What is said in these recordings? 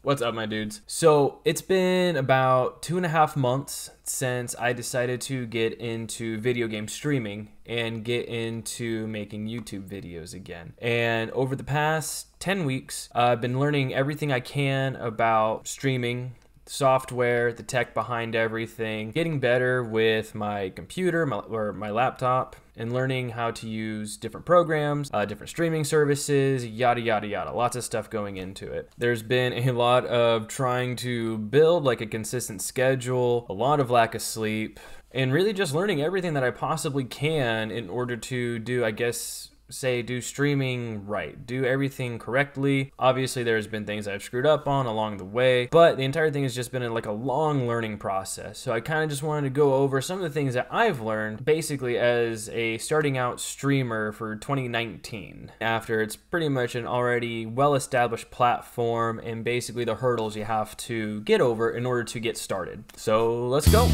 What's up, my dudes? So it's been about 2.5 months since I decided to get into video game streaming and get into making YouTube videos again. And over the past 10 weeks, I've been learning everything I can about streaming, software, the tech behind everything, getting better with my computer or my laptop, and learning how to use different programs, different streaming services, yada, yada, yada. Lots of stuff going into it. There's been a lot of trying to build like a consistent schedule, a lot of lack of sleep, and really just learning everything that I possibly can in order to do, I guess, do streaming right, do everything correctly. Obviously there's been things I've screwed up on along the way, but the entire thing has just been like a long learning process. So I kind of just wanted to go over some of the things that I've learned basically as a starting out streamer for 2019, after it's pretty much an already well-established platform and basically the hurdles you have to get over in order to get started. So let's go.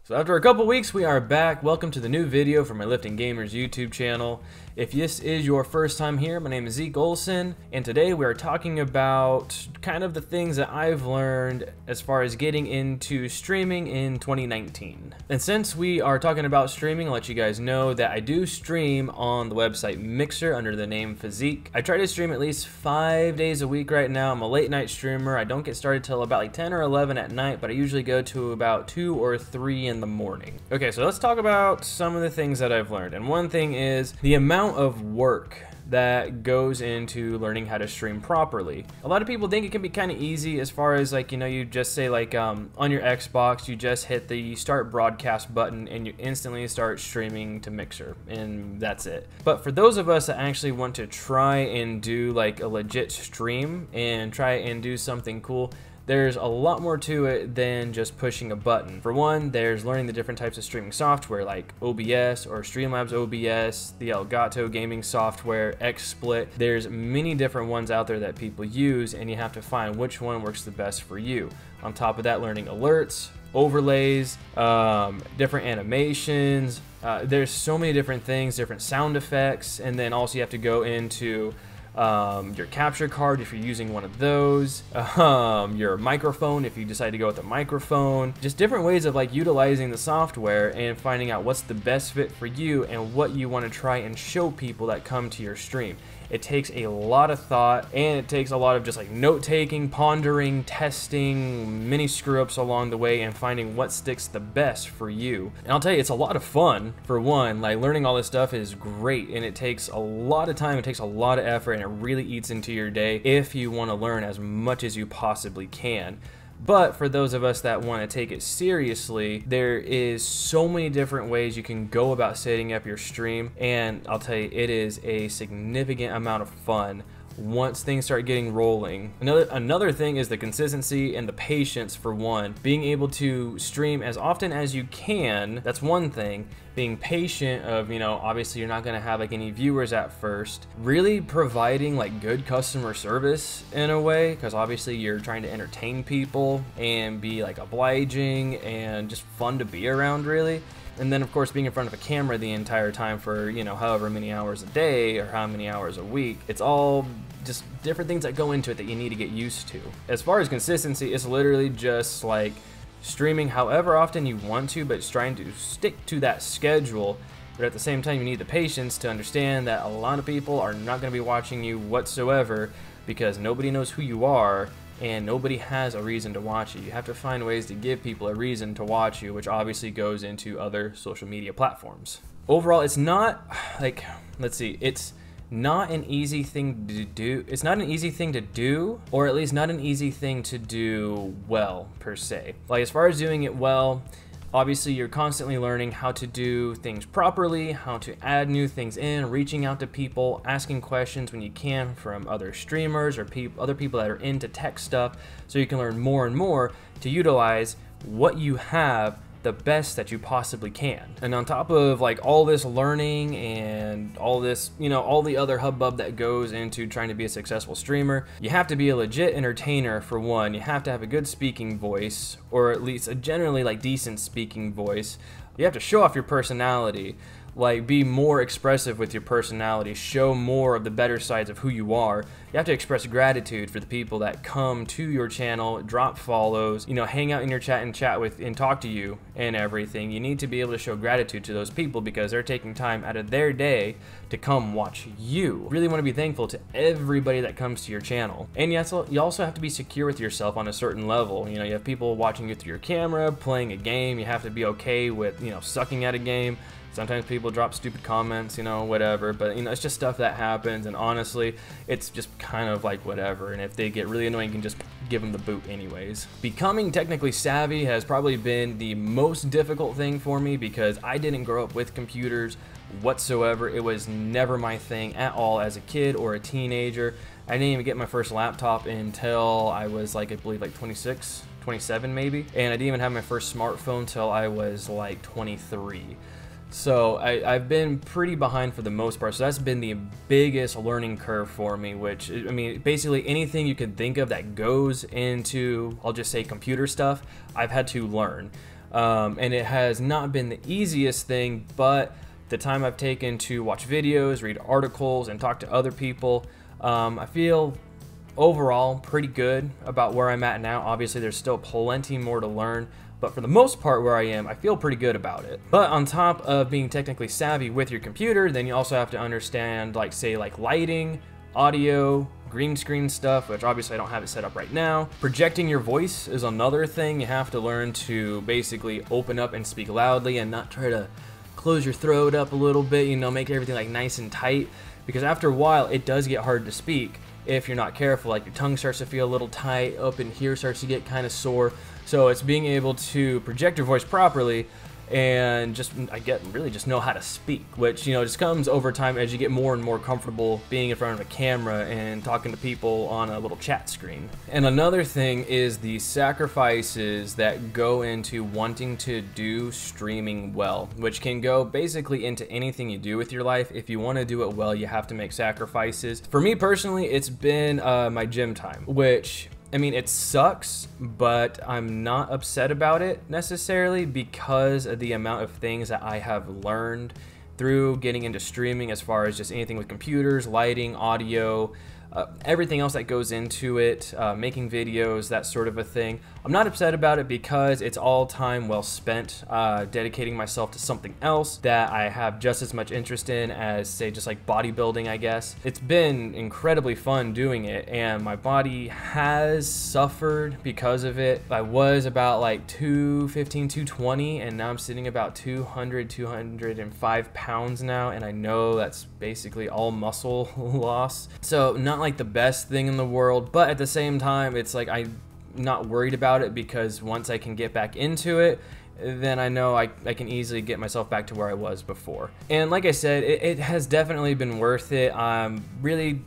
So after a couple weeks, we are back. Welcome to the new video from my LiftingGamers YouTube channel. If this is your first time here, my name is Ziek, and today we are talking about kind of the things that I've learned as far as getting into streaming in 2019. And since we are talking about streaming, I'll let you guys know that I do stream on the website Mixer under the name PhyZiek. I try to stream at least 5 days a week right now. I'm a late night streamer. I don't get started till about like 10 or 11 at night, but I usually go to about 2 or 3 in the morning. Okay, so let's talk about some of the things that I've learned. And one thing is the amount of work that goes into learning how to stream properly. A lot of people think it can be kind of easy as far as like, you know, you just say like on your Xbox, you just hit the start broadcast button and you instantly start streaming to Mixer, and that's it. But for those of us that actually want to try and do like a legit stream and try and do something cool, there's a lot more to it than just pushing a button. For one, there's learning the different types of streaming software like OBS or Streamlabs OBS, the Elgato gaming software, XSplit. There's many different ones out there that people use, and you have to find which one works the best for you. On top of that, learning alerts, overlays, different animations. There's so many different things, different sound effects, and then also you have to go into your capture card if you're using one of those, your microphone if you decide to go with a microphone, just different ways of like utilizing the software and finding out what's the best fit for you and what you want to try and show people that come to your stream. It takes a lot of thought, and it takes a lot of just like note-taking, pondering, testing, many screw-ups along the way, and finding what sticks the best for you. And I'll tell you, it's a lot of fun. For one, like learning all this stuff is great, and it takes a lot of time, it takes a lot of effort, and it really eats into your day if you want to learn as much as you possibly can. But for those of us that want to take it seriously, there is so many different ways you can go about setting up your stream, and I'll tell you, it is a significant amount of fun once things start getting rolling. Another thing is the consistency and the patience. For one, being able to stream as often as you can, that's one thing. Being patient of, you know, obviously you're not going to have like any viewers at first. Really providing like good customer service in a way, because obviously you're trying to entertain people and be like obliging and just fun to be around, really. And then of course being in front of a camera the entire time for, you know, however many hours a day or how many hours a week. It's all just different things that go into it that you need to get used to. As far as consistency, it's literally just like streaming however often you want to, but it's trying to stick to that schedule. But at the same time, you need the patience to understand that a lot of people are not going to be watching you whatsoever, because nobody knows who you are and nobody has a reason to watch you. You have to find ways to give people a reason to watch you, which obviously goes into other social media platforms. Overall, it's not like, let's see, it's not an easy thing to do. It's not an easy thing to do, or at least not an easy thing to do well, per se. Like, as far as doing it well, obviously you're constantly learning how to do things properly, how to add new things in, reaching out to people, asking questions when you can from other streamers or other people that are into tech stuff, so you can learn more and more to utilize what you have the best that you possibly can. And on top of like all this learning and all this, you know, all the other hubbub that goes into trying to be a successful streamer, you have to be a legit entertainer. For one, you have to have a good speaking voice, or at least a generally like decent speaking voice. You have to show off your personality. like be more expressive with your personality, show more of the better sides of who you are, you have to express gratitude for the people that come to your channel, drop follows, you know, hang out in your chat and chat with and talk to you and everything. You need to be able to show gratitude to those people because they're taking time out of their day to come watch you. Really want to be thankful to everybody that comes to your channel. And you also have to be secure with yourself on a certain level. You know, you have people watching you through your camera, playing a game. You have to be okay with, you know, sucking at a game. Sometimes people drop stupid comments, you know, whatever, but you know, it's just stuff that happens, and honestly, it's just kind of like whatever, and if they get really annoying, you can just give them the boot anyways. Becoming technically savvy has probably been the most difficult thing for me because I didn't grow up with computers whatsoever. It was never my thing at all as a kid or a teenager. I didn't even get my first laptop until I was like, I believe like 26, 27 maybe, and I didn't even have my first smartphone until I was like 23. So I've been pretty behind for the most part, so that's been the biggest learning curve for me, which, I mean, basically anything you can think of that goes into, I'll just say computer stuff, I've had to learn. And it has not been the easiest thing, but the time I've taken to watch videos, read articles, and talk to other people, I feel overall pretty good about where I'm at now. Obviously, there's still plenty more to learn, but for the most part where I am, I feel pretty good about it. But on top of being technically savvy with your computer, then you also have to understand, like, say, like lighting, audio, green screen stuff, which obviously I don't have it set up right now. Projecting your voice is another thing. You have to learn to basically open up and speak loudly and not try to close your throat up a little bit, you know, make everything like nice and tight, because after a while it does get hard to speak if you're not careful. Like your tongue starts to feel a little tight, up in here starts to get kind of sore. So it's being able to project your voice properly and just, really just know how to speak, which, you know, just comes over time as you get more and more comfortable being in front of a camera and talking to people on a little chat screen. And another thing is the sacrifices that go into wanting to do streaming well, which can go basically into anything you do with your life. If you want to do it well, you have to make sacrifices. For me personally, it's been my gym time, which, I mean, it sucks, but I'm not upset about it necessarily because of the amount of things that I have learned through getting into streaming, as far as just anything with computers, lighting, audio, everything else that goes into it, making videos, that sort of a thing. I'm not upset about it because it's all time well spent dedicating myself to something else that I have just as much interest in as, say, just like bodybuilding, I guess. It's been incredibly fun doing it, and my body has suffered because of it. I was about like 215, 220, and now I'm sitting about 200, 205 pounds now, and I know that's basically all muscle loss. So not like the best thing in the world, but at the same time, it's like I'm not worried about it because once I can get back into it, then I know I can easily get myself back to where I was before. And like I said, it has definitely been worth it. Really,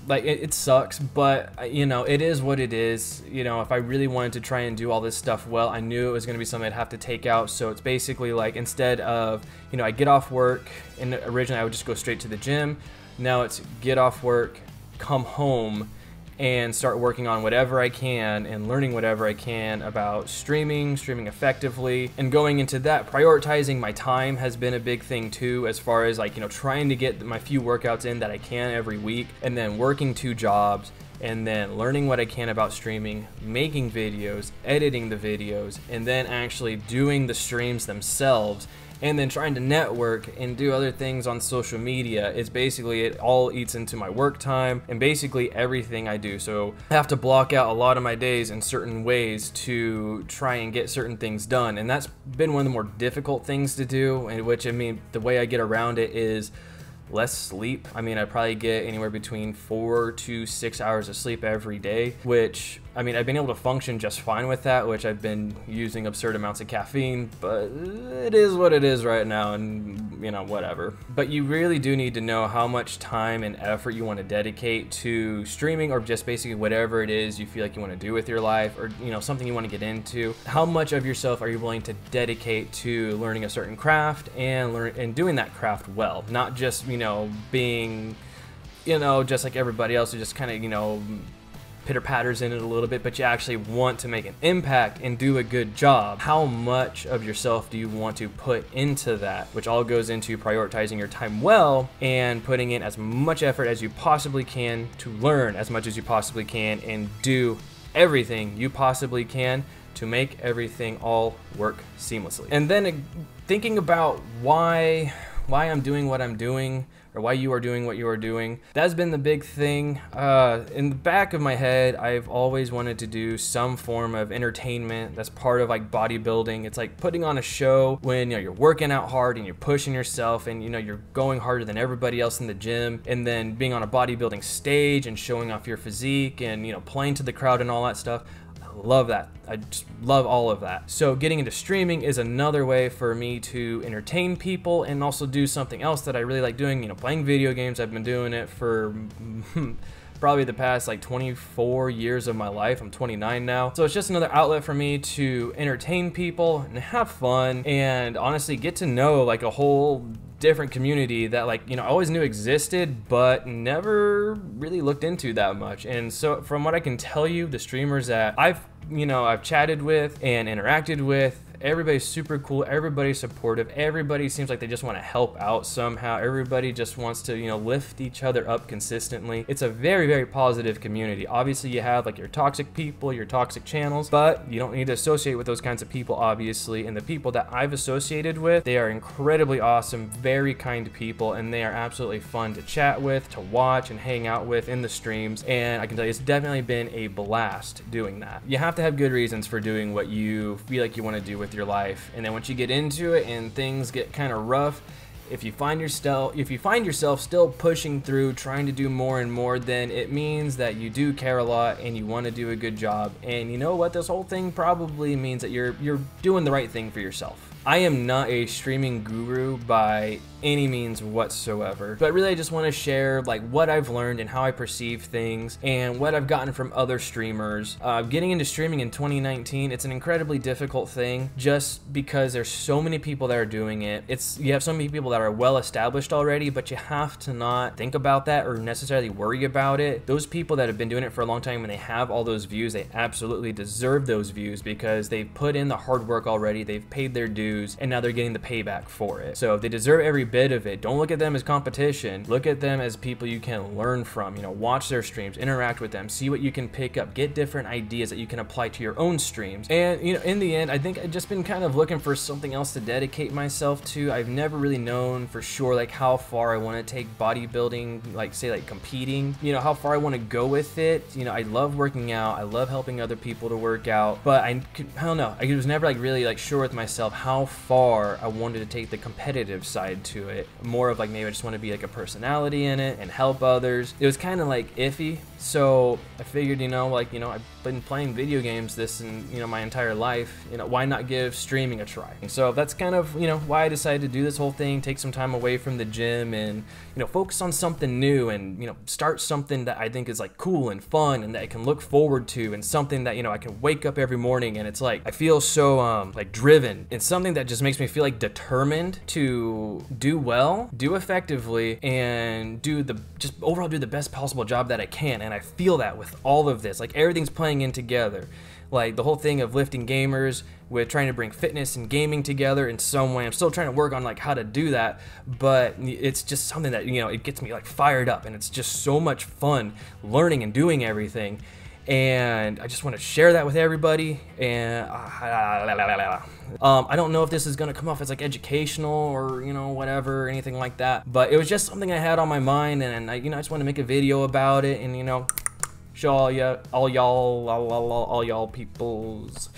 like, it sucks, but you know, it is what it is. You know, if I really wanted to try and do all this stuff well, I knew it was going to be something I'd have to take out. So it's basically like, instead of, you know, I get off work, and originally I would just go straight to the gym. Now it's get off work, come home, and start working on whatever I can and learning whatever I can about streaming effectively. And going into that, prioritizing my time has been a big thing too, as far as, like, you know, trying to get my few workouts in that I can every week, and then working 2 jobs, and then learning what I can about streaming, making videos, editing the videos, and then actually doing the streams themselves, and then trying to network and do other things on social media. Is basically, it all eats into my work time and basically everything I do. So I have to block out a lot of my days in certain ways to try and get certain things done, and that's been one of the more difficult things to do, and which, I mean, the way I get around it is less sleep. I mean, I probably get anywhere between 4 to 6 hours of sleep every day, which, I mean, I've been able to function just fine with that, which I've been using absurd amounts of caffeine, but it is what it is right now, and, you know, whatever. But you really do need to know how much time and effort you want to dedicate to streaming, or just basically whatever it is you feel like you want to do with your life, or, you know, something you want to get into. How much of yourself are you willing to dedicate to learning a certain craft and doing that craft well, not just, you know, being, you know, just like everybody else, who just kind of, you know, pitter-patters in it a little bit, but you actually want to make an impact and do a good job, how much of yourself do you want to put into that? Which all goes into prioritizing your time well and putting in as much effort as you possibly can to learn as much as you possibly can and do everything you possibly can to make everything all work seamlessly. And then thinking about why I'm doing what I'm doing, or why you are doing what you are doing. That's been the big thing. In the back of my head, I've always wanted to do some form of entertainment that's part of like bodybuilding. It's like putting on a show when you're working out hard and you're pushing yourself and you're going harder than everybody else in the gym, and then being on a bodybuilding stage and showing off your physique and playing to the crowd and all that stuff. Love that. I just love all of that. So getting into streaming is another way for me to entertain people and also do something else that I really like doing, playing video games. I've been doing it for probably the past like 24 years of my life. I'm 29 now. So it's just another outlet for me to entertain people and have fun and honestly get to know like a whole different community that I always knew existed but never really looked into that much. And so from what I can tell you, the streamers that I've chatted with and interacted with, everybody's super cool, everybody's supportive, everybody seems like they just want to help out somehow, everybody just wants to lift each other up consistently. It's a very, very positive community. Obviously you have like your toxic people, your toxic channels, but you don't need to associate with those kinds of people, obviously. And the people that I've associated with, they are incredibly awesome, very kind people, and they are absolutely fun to chat with, to watch and hang out with in the streams. And I can tell you it's definitely been a blast doing that. You have to have good reasons for doing what you feel like you want to do with your life, and then once you get into it and things get kind of rough, if you find yourself still pushing through, trying to do more and more, then it means that you do care a lot and you want to do a good job. And you know what, this whole thing probably means that you're doing the right thing for yourself. I am not a streaming guru by any means whatsoever, but really I just want to share like what I've learned and how I perceive things and what I've gotten from other streamers. Getting into streaming in 2019, it's an incredibly difficult thing just because there's so many people that are doing it. You have so many people that are well established already, but you have to not think about that or necessarily worry about it. Those people that have been doing it for a long time, when they have all those views, they absolutely deserve those views because they've put in the hard work already, they've paid their dues, and now they're getting the payback for it. So they deserve every bit of it. Don't look at them as competition. Look at them as people you can learn from. Watch their streams, interact with them, see what you can pick up, get different ideas that you can apply to your own streams. And in the end, I think I've just been kind of looking for something else to dedicate myself to. I've never really known for sure like how far I want to take bodybuilding, like say like competing, how far I want to go with it. I love working out, I love helping other people to work out, but I don't know, I was never like really like sure with myself how far I wanted to take the competitive side to it. More of like maybe I just want to be like a personality in it and help others. It was kind of like iffy, so I figured I've been playing video games my entire life, why not give streaming a try? And so that's kind of why I decided to do this whole thing, take some time away from the gym and focus on something new and start something that I think is like cool and fun and that I can look forward to, and something that I can wake up every morning and it's like I feel so like driven. It's something that just makes me feel like determined to do well, do effectively, and just overall do the best possible job that I can. And I feel that with all of this, like everything's playing in together. Like the whole thing of LiftingGamers with trying to bring fitness and gaming together in some way. I'm still trying to work on like how to do that, but it's just something that it gets me like fired up, and it's just so much fun learning and doing everything. And I just want to share that with everybody. And I don't know if this is going to come off as like educational or whatever, anything like that, but it was just something I had on my mind, and I just want to make a video about it and show all y'all peoples.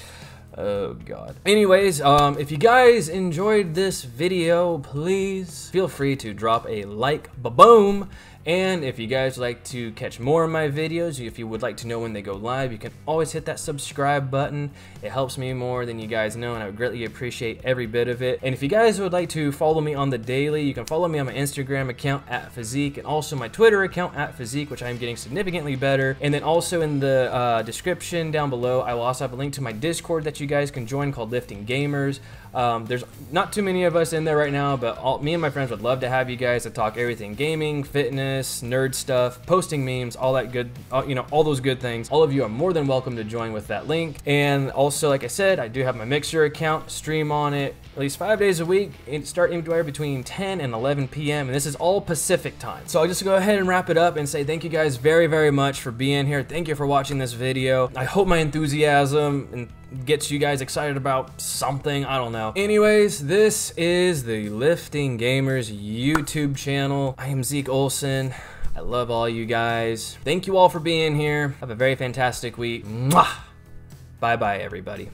Oh god. Anyways, if you guys enjoyed this video, please feel free to drop a like, ba-boom. And if you guys would like to catch more of my videos, if you would like to know when they go live, you can always hit that subscribe button. It helps me more than you guys know, and I would greatly appreciate every bit of it. And if you guys would like to follow me on the daily, you can follow me on my Instagram account at PhyZiek, and also my Twitter account at PhyZiek, which I am getting significantly better. And then also in the description down below, I will also have a link to my Discord that you guys can join called LiftingGamers. There's not too many of us in there right now, but me and my friends would love to have you guys to talk everything gaming, fitness, nerd stuff, posting memes, all that good, you know, all those good things. All of you are more than welcome to join with that link. And also, like I said, I do have my Mixer account, stream on it at least 5 days a week, and start anywhere between 10 and 11 p.m. and this is all Pacific time. So I'll just go ahead and wrap it up and say thank you guys very, very much for being here. Thank you for watching this video. I hope my enthusiasm gets you guys excited about something, I don't know. Anyways, this is the Lifting Gamers YouTube channel. I am Zeke Olsen. I love all you guys. Thank you all for being here. Have a very fantastic week. Mwah! Bye-bye, everybody.